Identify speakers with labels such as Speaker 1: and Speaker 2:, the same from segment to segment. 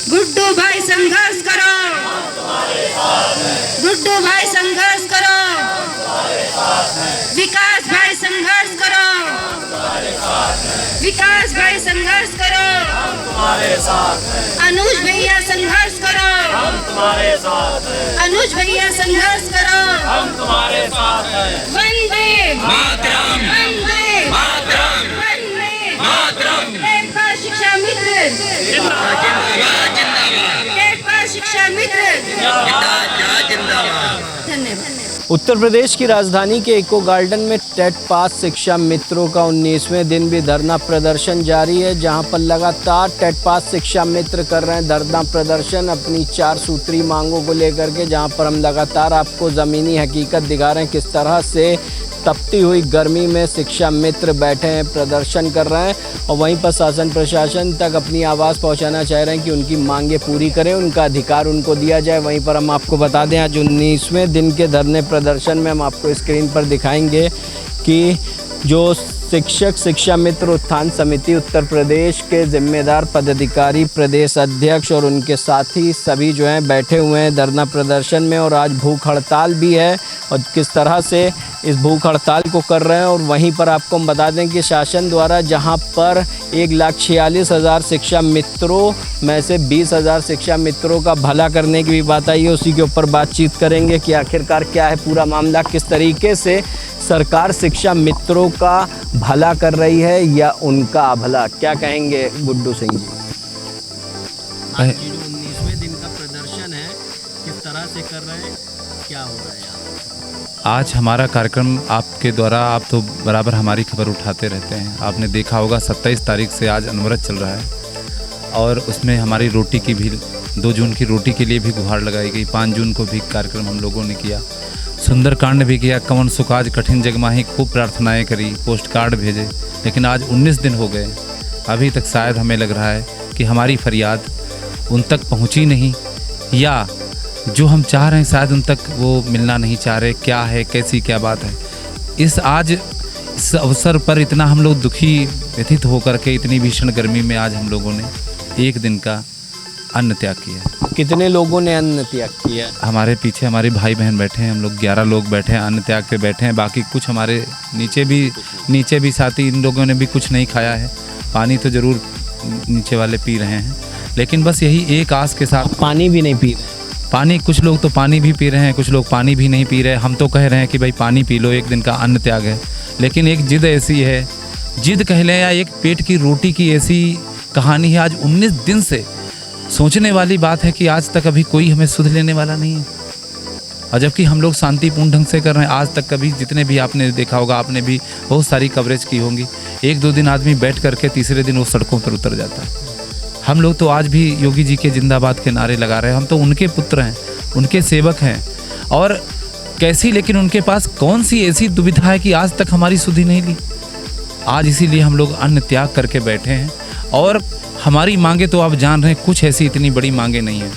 Speaker 1: गुड्डू भाई संघर्ष करो, गुड्डू भाई संघर्ष करो, विकास भाई संघर्ष करो, विकास भाई संघर्ष करो, अनुज भैया संघर्ष करो, अनुज भैया संघर्ष करो, वंदे मातरम, वंदे मातरम, वंदे मातरम। टेटपाल शिक्षा मित्र जिंदाबाद, टेटपाल शिक्षा मित्र जिंदाबाद। धन्यवाद।
Speaker 2: उत्तर प्रदेश की राजधानी के इको गार्डन में टेट पास शिक्षा मित्रों का 19वें दिन भी धरना प्रदर्शन जारी है, जहां पर लगातार टेट पास शिक्षा मित्र कर रहे हैं धरना प्रदर्शन अपनी 4 सूत्री मांगों को लेकर के, जहां पर हम लगातार आपको ज़मीनी हकीकत दिखा रहे हैं किस तरह से तपती हुई गर्मी में शिक्षा मित्र बैठे हैं, प्रदर्शन कर रहे हैं और वहीं पर शासन प्रशासन तक अपनी आवाज़ पहुंचाना चाह रहे हैं कि उनकी मांगें पूरी करें, उनका अधिकार उनको दिया जाए। वहीं पर हम आपको बता दें आज 19वें दिन के धरने प्रदर्शन में हम आपको स्क्रीन पर दिखाएंगे कि जो शिक्षक शिक्षा मित्र उत्थान समिति उत्तर प्रदेश के जिम्मेदार पदाधिकारी, प्रदेश अध्यक्ष और उनके साथी सभी जो हैं बैठे हुए हैं धरना प्रदर्शन में और आज भूख हड़ताल भी है और किस तरह से इस भूख हड़ताल को कर रहे हैं। और वहीं पर आपको हम बता दें कि शासन द्वारा जहां पर 1,46,000 शिक्षा मित्रों में से 20,000 शिक्षा मित्रों का भला करने की भी बात आई है, उसी के ऊपर बातचीत करेंगे कि आखिरकार क्या है पूरा मामला, किस तरीके से सरकार शिक्षा मित्रों का भला कर रही है या उनका अभला। क्या कहेंगे गुड्डू सिंह जी? आज जो 19वें दिन का प्रदर्शन है किस तरह से कर रहे हैं, क्या हो रहा है यहाँ?
Speaker 3: आज हमारा कार्यक्रम आपके द्वारा, आप तो बराबर हमारी खबर उठाते रहते हैं, आपने देखा होगा 27 तारीख से आज अनवरत चल रहा है और उसमें हमारी रोटी की भी 2 जून की रोटी के लिए भी गुहार लगाई गई, 5 जून को भी कार्यक्रम हम लोगों ने किया, सुंदरकांड भी किया, कवन सुकाज कठिन जग माही, खूब प्रार्थनाएं करी, पोस्ट कार्ड भेजे, लेकिन आज 19 दिन हो गए, अभी तक शायद हमें लग रहा है कि हमारी फरियाद उन तक पहुंची नहीं या जो हम चाह रहे हैं शायद उन तक वो मिलना नहीं चाह रहे। क्या है, कैसी क्या बात है, इस अवसर पर इतना हम लोग दुखी व्यथित होकर के इतनी भीषण गर्मी में आज हम लोगों ने 1 दिन का अन्न त्याग किया।
Speaker 2: कितने लोगों ने अन्न त्याग किया?
Speaker 3: हमारे पीछे हमारे भाई बहन बैठे हैं, हम लोग 11 लोग बैठे हैं, अन्न त्याग पे बैठे हैं, बाकी कुछ हमारे नीचे भी साथी, इन लोगों ने भी कुछ नहीं खाया है, पानी तो ज़रूर नीचे वाले पी रहे हैं, लेकिन बस यही एक आस के साथ।
Speaker 2: पानी भी नहीं पी रहे?
Speaker 3: पानी, कुछ लोग तो पानी भी पी रहे हैं, कुछ लोग पानी भी नहीं पी रहे। हम तो कह रहे हैं कि भाई पानी पी लो, 1 दिन का अन्न त्याग है, लेकिन एक जिद ऐसी है, जिद कह लें या एक पेट की रोटी की ऐसी कहानी है। आज 19 दिन से सोचने वाली बात है कि आज तक अभी कोई हमें सुध लेने वाला नहीं है, और जबकि हम लोग शांतिपूर्ण ढंग से कर रहे हैं। आज तक कभी जितने भी आपने देखा होगा, आपने भी बहुत सारी कवरेज की होंगी, 1-2 दिन आदमी बैठ करके तीसरे दिन वो सड़कों पर उतर जाता है। हम लोग तो आज भी योगी जी के जिंदाबाद के नारे लगा रहे हैं, हम तो उनके पुत्र हैं, उनके सेवक हैं, और कैसी, लेकिन उनके पास कौन सी ऐसी दुविधा है कि आज तक हमारी सुधि नहीं ली। आज इसीलिए हम लोग अन्न त्याग करके बैठे हैं और हमारी मांगे तो आप जान रहे हैं, कुछ ऐसी इतनी बड़ी मांगे नहीं हैं।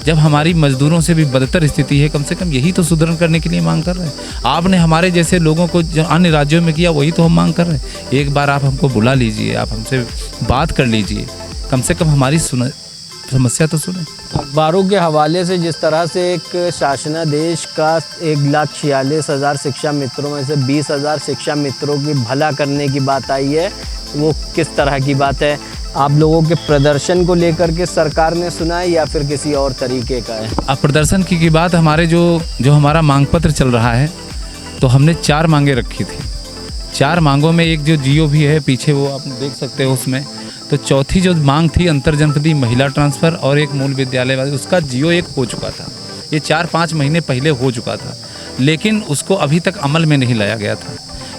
Speaker 3: जब हमारी मजदूरों से भी बदतर स्थिति है, कम से कम यही तो सुधारण करने के लिए मांग कर रहे हैं। आपने हमारे जैसे लोगों को जो अन्य राज्यों में किया वही तो हम मांग कर रहे हैं। एक बार आप हमको बुला लीजिए, आप हमसे बात कर लीजिए, कम से कम हमारी समस्या तो सुने।
Speaker 2: अखबारों के हवाले से जिस तरह से एक शासनादेश का 1,46,000 शिक्षा मित्रों में से 20,000 शिक्षा मित्रों की भला करने की बात आई है, वो किस तरह की बात है? आप लोगों के प्रदर्शन को लेकर के सरकार ने सुना है या फिर किसी और तरीके का है?
Speaker 3: अब प्रदर्शन की बात, हमारे जो हमारा मांग पत्र चल रहा है, तो हमने 4 मांगे रखी थी। 4 मांगों में एक जो जियो भी है पीछे, वो आप देख सकते हो उसमें, तो चौथी जो मांग थी अंतरजनपदीय महिला ट्रांसफ़र और एक मूल विद्यालय वाले, उसका जियो 1 हो चुका था, ये 4-5 महीने पहले हो चुका था, लेकिन उसको अभी तक अमल में नहीं लाया गया था।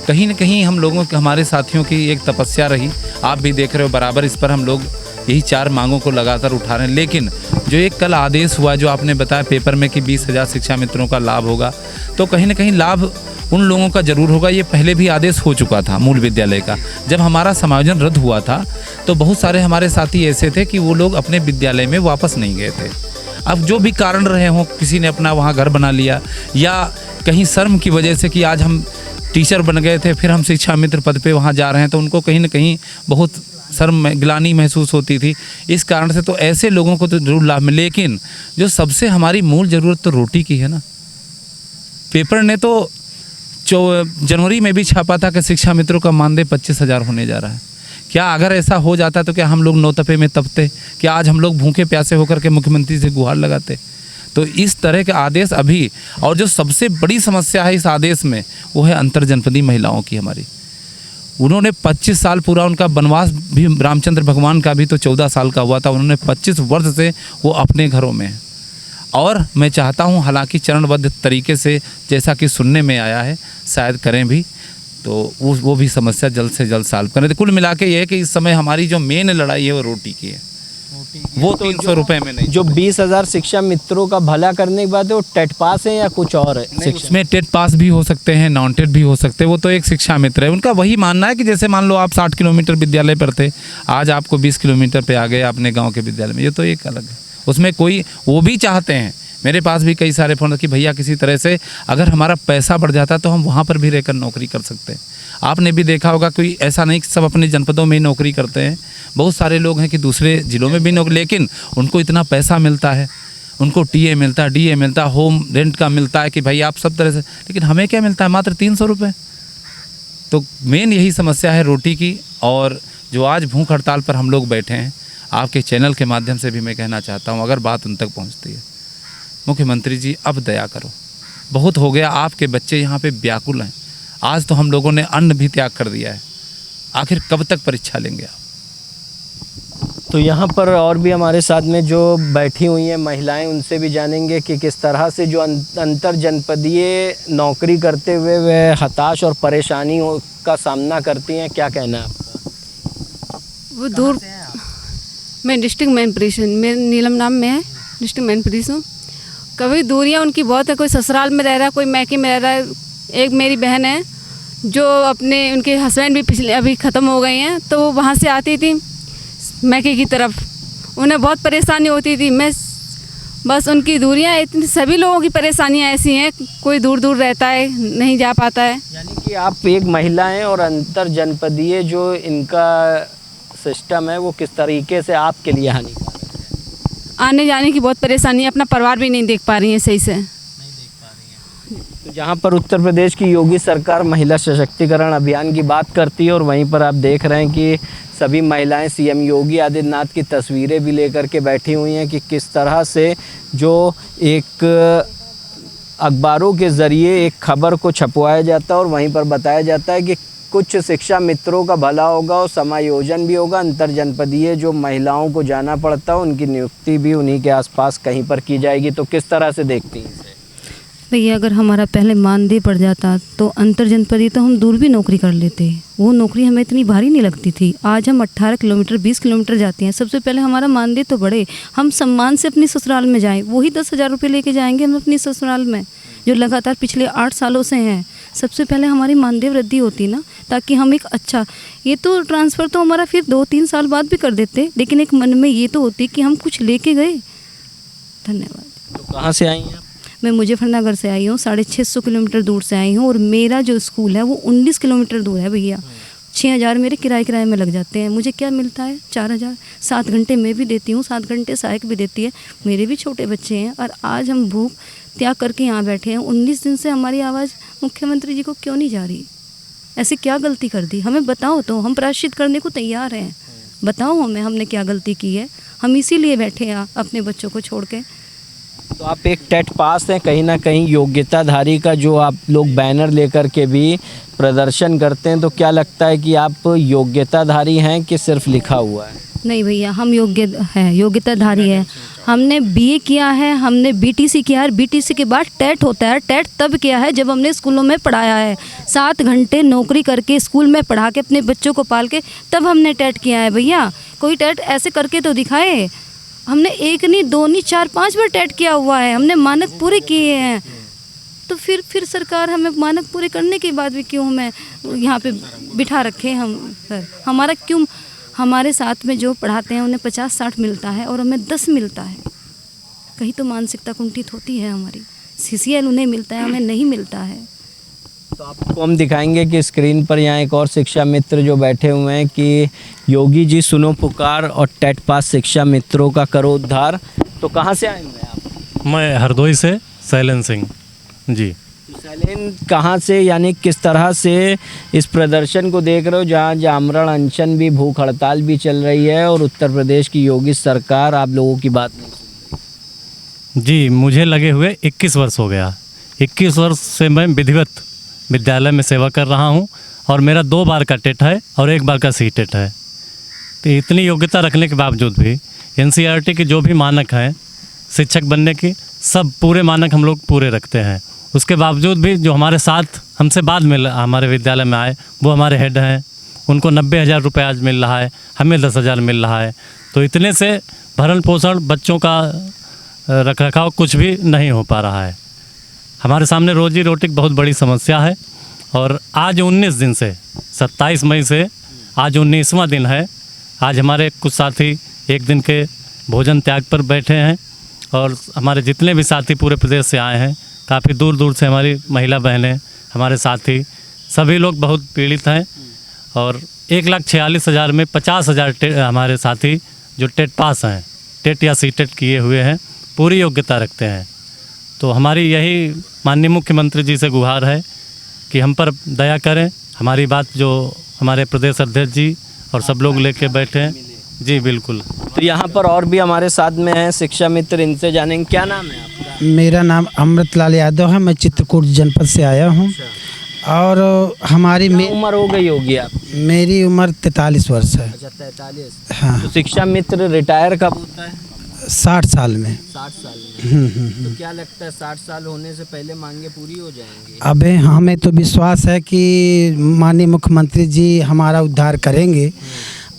Speaker 3: कहीं न कहीं हम लोगों के, हमारे साथियों की एक तपस्या रही, आप भी देख रहे हो बराबर, इस पर हम लोग यही 4 मांगों को लगातार उठा रहे हैं। लेकिन जो एक कल आदेश हुआ, जो आपने बताया पेपर में कि 20,000 शिक्षा मित्रों का लाभ होगा, तो कहीं न कहीं लाभ उन लोगों का ज़रूर होगा। ये पहले भी आदेश हो चुका था मूल विद्यालय का। जब हमारा समायोजन रद्द हुआ था तो बहुत सारे हमारे साथी ऐसे थे कि वो लोग अपने विद्यालय में वापस नहीं गए थे। अब जो भी कारण रहे हों, किसी ने अपना वहाँ घर बना लिया या कहीं शर्म की वजह से कि आज हम टीचर बन गए थे, फिर हम शिक्षा मित्र पद पे वहाँ जा रहे हैं, तो उनको कहीं ना कहीं बहुत ग्लानि महसूस होती थी। इस कारण से तो ऐसे लोगों को तो जरूर लाभ मिले, लेकिन जो सबसे हमारी मूल ज़रूरत तो रोटी की है ना। पेपर ने तो जनवरी में भी छापा था कि शिक्षा मित्रों का मानदेय 25,000 होने जा रहा है। क्या अगर ऐसा हो जाता तो क्या हम लोग नौतपे में तपते? क्या आज हम लोग भूखे प्यासे होकर के मुख्यमंत्री से गुहार लगाते? तो इस तरह के आदेश अभी, और जो सबसे बड़ी समस्या है इस आदेश में वो है अंतरजनपदीय महिलाओं की। हमारी उन्होंने 25 साल पूरा उनका वनवास भी, रामचंद्र भगवान का भी तो 14 साल का हुआ था। उन्होंने 25 वर्ष से वो अपने घरों में हैं। और मैं चाहता हूँ हालांकि चरणबद्ध तरीके से, जैसा कि सुनने में आया है, शायद करें भी, तो वो भी समस्या जल्द से जल्द सॉल्व करें। तो कुल मिला के ये है कि इस समय हमारी जो मेन लड़ाई है वो रोटी की है। वो 300 रुपये में नहीं।
Speaker 2: जो 20,000 शिक्षा मित्रों का भला करने की बात है वो टेट पास है या कुछ और है?
Speaker 3: उसमें टेट पास भी हो सकते हैं, नॉन टेट भी हो सकते हैं। वो तो एक शिक्षा मित्र है, उनका वही मानना है कि जैसे मान लो आप 60 किलोमीटर विद्यालय पर थे, आज आपको 20 किलोमीटर पे आ गए अपने गाँव के विद्यालय में, ये तो एक अलग है। उसमें कोई, वो भी चाहते हैं, मेरे पास भी कई सारे फ़ोन कि भैया किसी तरह से अगर हमारा पैसा बढ़ जाता तो हम वहाँ पर भी रहकर नौकरी कर सकते हैं। आपने भी देखा होगा कोई ऐसा नहीं कि सब अपने जनपदों में ही नौकरी करते हैं। बहुत सारे लोग हैं कि दूसरे ज़िलों में भी नौकरी, लेकिन उनको इतना पैसा मिलता है, उनको टीए मिलता है, डीए मिलता है, होम रेंट का मिलता है कि भाई आप सब तरह से, लेकिन हमें क्या मिलता है? मात्र 300 रुपये। तो मेन यही समस्या है रोटी की। और जो आज भूख हड़ताल पर हम लोग बैठे हैं, आपके चैनल के माध्यम से भी मैं कहना चाहता हूँ, अगर बात उन तक पहुँचती है, मुख्यमंत्री जी अब दया करो, बहुत हो गया। आपके बच्चे यहाँ पे व्याकुल हैं। आज तो हम लोगों ने अन्न भी त्याग कर दिया है, आखिर कब तक परीक्षा लेंगे आप?
Speaker 2: तो यहाँ पर और भी हमारे साथ में जो बैठी हुई हैं महिलाएं, उनसे भी जानेंगे कि किस तरह से जो अंतर जनपदीय नौकरी करते हुए वे हताश और परेशानियों का सामना करती हैं। क्या कहना है आपका?
Speaker 4: वो दूर, मैं डिस्ट्रिक्ट मैनपुरी, मेरा नीलम नाम में है, डिस्ट्रिक्ट मैनपुरी हूँ। कभी दूरियाँ उनकी बहुत है, कोई ससुराल में रह रहा है, कोई मैके में रह रहा है। एक मेरी बहन है जो अपने, उनके हस्बैंड भी पिछले अभी ख़त्म हो गए हैं, तो वो वहाँ से आती थी मैके की तरफ, उन्हें बहुत परेशानी होती थी। मैं बस उनकी दूरियाँ इतनी, सभी लोगों की परेशानियाँ ऐसी हैं, कोई दूर दूर रहता है, नहीं जा पाता है।
Speaker 2: यानी कि आप एक महिला हैं और अंतर जनपदीय जो इनका सिस्टम है वो किस तरीके से आपके लिए हानिकारक है?
Speaker 4: आने जाने की बहुत परेशानी है, अपना परिवार भी नहीं देख पा रही हैं सही से।
Speaker 2: तो जहाँ पर उत्तर प्रदेश की योगी सरकार महिला सशक्तिकरण अभियान की बात करती है और वहीं पर आप देख रहे हैं कि सभी महिलाएं सीएम योगी आदित्यनाथ की तस्वीरें भी लेकर के बैठी हुई हैं कि किस तरह से जो एक अखबारों के ज़रिए एक खबर को छपवाया जाता है और वहीं पर बताया जाता है कि कुछ शिक्षा मित्रों का भला होगा और समायोजन भी होगा। अंतर जनपदीय जो महिलाओं को जाना पड़ता है उनकी नियुक्ति भी उन्हीं के आसपास कहीं पर की जाएगी। तो किस तरह से देखती हैं इसे?
Speaker 5: भैया अगर हमारा पहले मानदेय पड़ जाता तो अंतर जनपदीय तो हम दूर भी नौकरी कर लेते, वो नौकरी हमें इतनी भारी नहीं लगती थी। आज हम 18 किलोमीटर 20 किलोमीटर जाते हैं, सबसे पहले हमारा मानदेय तो बढ़े, हम सम्मान से अपनी ससुराल में जाएं। वही 10,000 रुपये लेके जाएंगे हम अपनी ससुराल में, जो लगातार पिछले 8 सालों से हैं। सबसे पहले हमारी मानदेय वृद्धि होती ना, ताकि हम एक अच्छा, ये तो ट्रांसफ़र तो हमारा फिर 2-3 साल बाद भी कर देते, लेकिन एक मन में ये तो होती कि हम कुछ लेके गए। धन्यवाद।
Speaker 2: तो कहाँ से आई हैं आप?
Speaker 5: मैं मुजफ्फरनगर से आई हूँ, 650 किलोमीटर दूर से आई हूँ और मेरा जो स्कूल है वो 19 किलोमीटर दूर है भैया। 6,000 मेरे किराए में लग जाते हैं। मुझे क्या मिलता है? 4,000। 7 घंटे मैं भी देती हूँ, 7 घंटे सहायक भी देती है, मेरे भी छोटे बच्चे हैं। और आज हम भूख त्याग करके यहाँ बैठे हैं। 19 दिन से हमारी आवाज़ मुख्यमंत्री जी को क्यों नहीं जा रही? ऐसी क्या गलती कर दी? हमें बताओ, तो हम प्रायश्चित करने को तैयार हैं। बताओ हमें, हमने क्या गलती की है? हम इसीलिए बैठे हैं अपने बच्चों को छोड़ के।
Speaker 2: तो आप एक टेट पास हैं, कहीं ना कहीं योग्यताधारी का जो आप लोग बैनर लेकर के भी प्रदर्शन करते हैं, तो क्या लगता है कि आप योग्यताधारी हैं कि सिर्फ लिखा हुआ है?
Speaker 5: नहीं भैया, हम योग्य हैं, योग्यताधारी है। हमने बीए किया है, हमने बीटीसी किया है। बीटीसी के बाद टेट होता है। टेट तब किया है जब हमने स्कूलों में पढ़ाया है, 7 घंटे नौकरी करके स्कूल में पढ़ा के अपने बच्चों को पाल के तब हमने टेट किया है भैया। कोई टेट ऐसे करके तो दिखाए। हमने 1 नहीं 2 नहीं 4-5 बार टेट किया हुआ है, हमने मानक पूरे किए हैं। तो फिर सरकार हमें मानक पूरे करने के बाद भी क्यों हमें यहाँ पे बिठा रखे हम सर? हमारा क्यों, हमारे साथ में जो पढ़ाते हैं उन्हें 50-60 मिलता है और हमें 10 मिलता है। कहीं तो मानसिकता कुंठित होती है हमारी। CCL उन्हें मिलता है, हमें नहीं मिलता है।
Speaker 2: तो आपको हम दिखाएंगे कि स्क्रीन पर यहाँ एक और शिक्षा मित्र जो बैठे हुए हैं कि योगी जी सुनो पुकार और टेट पास शिक्षा मित्रों का करो उद्धार। तो कहाँ से आए हुए हैं आप?
Speaker 6: मैं हरदोई से शैलेन सिंह जी।
Speaker 2: तो शैलेन कहाँ से, यानी किस तरह से इस प्रदर्शन को देख रहे हो जहाँ जामरण अनशन भी, भूख हड़ताल भी चल रही है और उत्तर प्रदेश की योगी सरकार आप लोगों की बात नहीं सुन रही?
Speaker 6: जी, मुझे लगे हुए 21 वर्ष हो गया। 21 वर्ष से मैं विधिवत विद्यालय में सेवा कर रहा हूं और मेरा 2 बार का टेट है और 1 बार का सी टेट है। तो इतनी योग्यता रखने के बावजूद भी एनसीईआरटी के जो भी मानक हैं शिक्षक बनने की, सब पूरे मानक हम लोग पूरे रखते हैं। उसके बावजूद भी जो हमारे साथ हमसे बाद में हमारे विद्यालय में आए वो हमारे हेड हैं, उनको 90,000 रुपये आज मिल रहा है, हमें 10,000 मिल रहा है। तो इतने से भरण पोषण बच्चों का रख रखाव कुछ भी नहीं हो पा रहा है। हमारे सामने रोजी रोटी की बहुत बड़ी समस्या है। और आज 19 दिन से 27 मई से आज 19वां दिन है। आज हमारे कुछ साथी 1 दिन के भोजन त्याग पर बैठे हैं और हमारे जितने भी साथी पूरे प्रदेश से आए हैं, काफ़ी दूर दूर से हमारी महिला बहनें, हमारे साथी सभी लोग बहुत पीड़ित हैं। और 1,46,000 में 50,000 हमारे साथी जो टेट पास हैं, टेट या सी टेट किए हुए हैं, पूरी योग्यता रखते हैं। तो हमारी यही माननीय मुख्यमंत्री जी से गुहार है कि हम पर दया करें। हमारी बात जो हमारे प्रदेश अध्यक्ष जी और सब लोग लेके बैठे हैं। जी बिल्कुल।
Speaker 2: तो यहाँ पर और भी हमारे साथ में हैं शिक्षा मित्र, इनसे जानेंगे। क्या नाम है आपका?
Speaker 7: मेरा नाम अमृतलाल यादव है। मैं चित्रकूट जनपद से आया हूँ। और हमारी
Speaker 2: उम्र हो गई होगी आप?
Speaker 7: मेरी उम्र 43 वर्ष है।
Speaker 2: अच्छा, 43।
Speaker 7: हाँ।
Speaker 2: तो शिक्षा मित्र रिटायर कब होता है?
Speaker 7: 60 साल में।
Speaker 2: 60 साल में। तो क्या लगता है 60 साल होने से पहले मांगे पूरी हो जाएंगी?
Speaker 7: अबे हमें तो विश्वास है कि माननीय मुख्यमंत्री जी हमारा उद्धार करेंगे।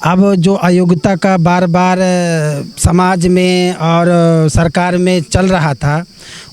Speaker 7: अब जो अयोग्यता का बार बार समाज में और सरकार में चल रहा था,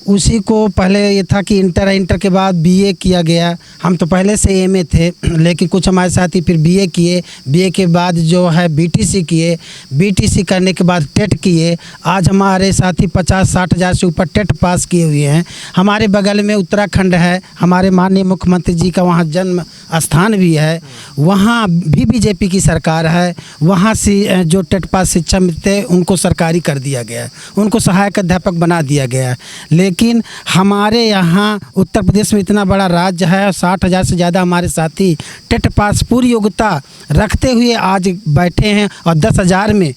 Speaker 7: उसी को पहले ये था कि इंटर के बाद बीए किया गया। हम तो पहले से एमए थे, लेकिन कुछ हमारे साथी फिर बीए किए, बीए के बाद जो है बीटीसी किए, बीटीसी करने के बाद टेट किए। आज हमारे साथी 50-60 हज़ार से ऊपर टेट पास किए हुए हैं। हमारे बगल में उत्तराखंड है, हमारे माननीय मुख्यमंत्री जी का वहाँ जन्म स्थान भी है, वहाँ भी बीजेपी की सरकार है। वहाँ से जो टेट पास शिक्षा मित्र थे उनको सरकारी कर दिया गया है, उनको सहायक अध्यापक बना दिया गया है। लेकिन हमारे यहाँ उत्तर प्रदेश में इतना बड़ा राज्य है और 60 हज़ार से ज़्यादा हमारे साथी टेट पास पूरी योग्यता रखते हुए आज बैठे हैं और 10,000 में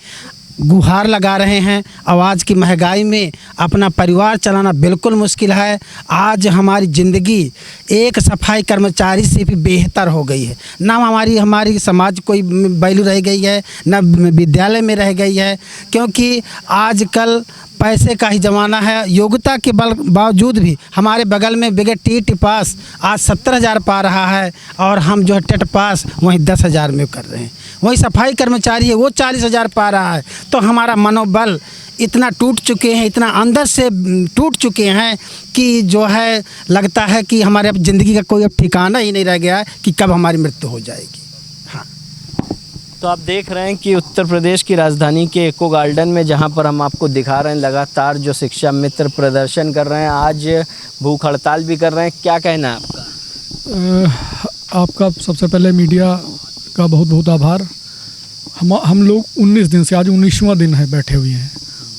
Speaker 7: गुहार लगा रहे हैं। आवाज़ की महंगाई में अपना परिवार चलाना बिल्कुल मुश्किल है। आज हमारी ज़िंदगी एक सफाई कर्मचारी से भी बेहतर हो गई है। ना हमारी समाज कोई वैल्यू रह गई है, ना विद्यालय में रह गई है, क्योंकि आजकल पैसे का ही ज़माना है। योग्यता के बावजूद भी हमारे बगल में बगैर टेट पास आज 70,000 पा रहा है और हम जो है टेट पास वहीं 10,000 में कर रहे हैं। वही सफाई कर्मचारी है वो 40,000 पा रहा है। तो हमारा मनोबल इतना टूट चुके हैं, इतना अंदर से टूट चुके हैं कि जो है लगता है कि हमारे अब ज़िंदगी का कोई अब ठिकाना ही नहीं रह गया है कि कब हमारी मृत्यु हो जाएगी। हाँ।
Speaker 2: तो आप देख रहे हैं कि उत्तर प्रदेश की राजधानी के इको गार्डन में, जहां पर हम आपको दिखा रहे हैं लगातार जो शिक्षा मित्र प्रदर्शन कर रहे हैं, आज भूख हड़ताल भी कर रहे हैं। क्या कहना है आपका?
Speaker 8: आपका सबसे पहले मीडिया का बहुत बहुत आभार। हम लोग 19 दिन से, आज 19वां दिन है, बैठे हुए हैं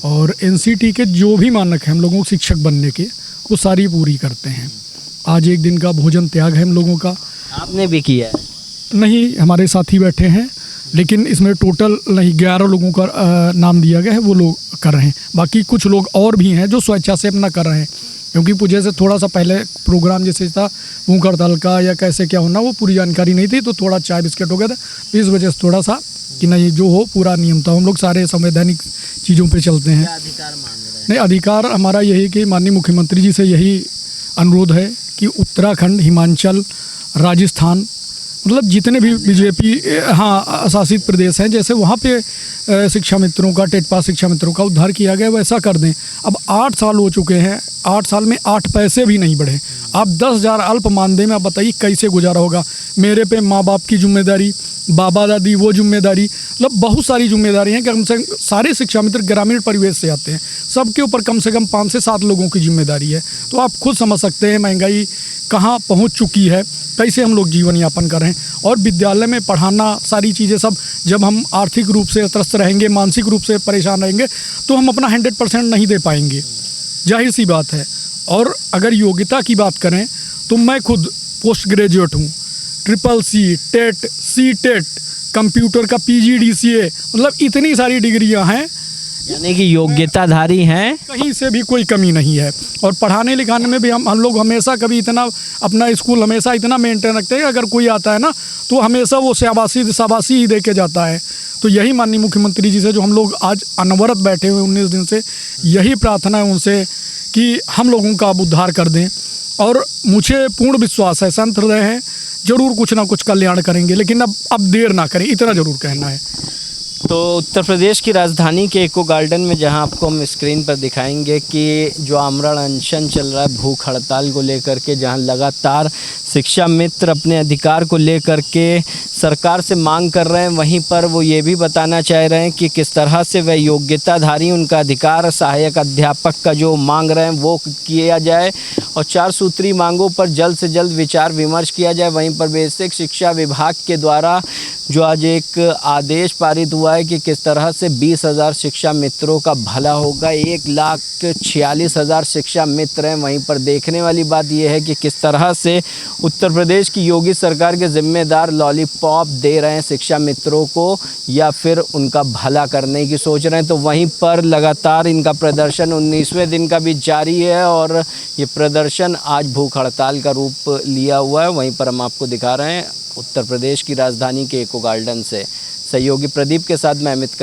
Speaker 8: और एनसीटी के जो भी मानक हैं हम लोगों को शिक्षक बनने के, वो सारी पूरी करते हैं। आज 1 दिन का भोजन त्याग है हम लोगों का।
Speaker 2: आपने भी किया है?
Speaker 8: नहीं, हमारे साथी बैठे हैं, लेकिन इसमें टोटल नहीं 11 लोगों का नाम दिया गया है, वो लोग कर रहे हैं। बाकी कुछ लोग और भी हैं जो स्वेच्छा से अपना कर रहे हैं, क्योंकि मुझे से थोड़ा सा पहले प्रोग्राम जैसे था भूख हड़ताल का या कैसे क्या होना, वो पूरी जानकारी नहीं थी, तो थोड़ा चाय बिस्किट हो गया था। इस वजह से थोड़ा सा कि नहीं जो हो पूरा नियम था। हम लोग सारे संवैधानिक चीज़ों पे चलते हैं।
Speaker 2: अधिकार मांग रहे हैं?
Speaker 8: नहीं, अधिकार हमारा यही कि माननीय मुख्यमंत्री जी से यही अनुरोध है कि उत्तराखंड, हिमाचल, राजस्थान, मतलब जितने भी बीजेपी शासित प्रदेश हैं, जैसे वहाँ पे शिक्षा मित्रों का, टेट पास शिक्षा मित्रों का उद्धार किया गया, वैसा कर दें। अब 8 साल हो चुके हैं, 8 साल में 8 पैसे भी नहीं बढ़े। आप 10,000 अल्प मानदेय में आप बताइए कैसे गुजारा होगा। मेरे पे माँ बाप की जिम्मेदारी, बाबा दादी वो जिम्मेदारी, मतलब बहुत सारी जिम्मेदारी हैं कि हमसे सारे शिक्षा मित्र ग्रामीण परिवेश से आते हैं, सबके ऊपर कम से कम 5 से 7 लोगों की जिम्मेदारी है। तो आप खुद समझ सकते हैं महंगाई कहाँ पहुंच चुकी है, कैसे हम लोग जीवन यापन कर रहे हैं। और विद्यालय में पढ़ाना सारी चीज़ें सब, जब हम आर्थिक रूप से त्रस्त रहेंगे, मानसिक रूप से परेशान रहेंगे, तो हम अपना 100% नहीं दे पाएंगे, जाहिर सी बात है। और अगर योग्यता की बात करें तो मैं खुद पोस्ट ग्रेजुएट हूँ, CCC, टेट, CTET, कंप्यूटर का PGDCA, मतलब इतनी सारी डिग्रियां हैं,
Speaker 2: यानी कि योग्यताधारी हैं,
Speaker 8: कहीं से भी कोई कमी नहीं है। और पढ़ाने लिखाने में भी हम लोग हमेशा कभी इतना अपना स्कूल हमेशा इतना मेंटेन रखते हैं, अगर कोई आता है ना तो हमेशा वो शाबाशी ही दे के जाता है। तो यही माननीय मुख्यमंत्री जी से जो हम लोग आज अनवरत बैठे हुए 19 दिन से, यही प्रार्थना है उनसे कि हम लोगों का अब उद्धार कर दें। और मुझे पूर्ण विश्वास है, संत हृदय हैं, ज़रूर कुछ ना कुछ कल्याण करेंगे, लेकिन अब देर ना करें, इतना ज़रूर कहना है।
Speaker 2: तो उत्तर प्रदेश की राजधानी के इको गार्डन में, जहां आपको हम स्क्रीन पर दिखाएंगे कि जो आमरण अनशन चल रहा है भूख हड़ताल को लेकर के, जहां लगातार शिक्षा मित्र अपने अधिकार को लेकर के सरकार से मांग कर रहे हैं, वहीं पर वो ये भी बताना चाह रहे हैं कि किस तरह से वह योग्यताधारी, उनका अधिकार सहायक अध्यापक का जो मांग रहे हैं वो किया जाए और 4 सूत्री मांगों पर जल्द से जल्द विचार विमर्श किया जाए। वहीं पर बेसिक शिक्षा विभाग के द्वारा जो आज एक आदेश पारित हुआ है कि किस तरह से 20,000 शिक्षा मित्रों का भला होगा। 1,46,000 शिक्षा मित्र हैं। वहीं पर देखने वाली बात यह है कि किस तरह से उत्तर प्रदेश की योगी सरकार के जिम्मेदार लॉलीपॉप दे रहे हैं शिक्षा मित्रों को, या फिर उनका भला करने की सोच रहे हैं। तो वहीं पर लगातार इनका प्रदर्शन 19वें दिन का भी जारी है और ये प्रदर्शन आज भूख हड़ताल का रूप लिया हुआ है। वहीं पर हम आपको दिखा रहे हैं उत्तर प्रदेश की राजधानी के इको गार्डन से। सहयोगी प्रदीप के साथ मैं अमित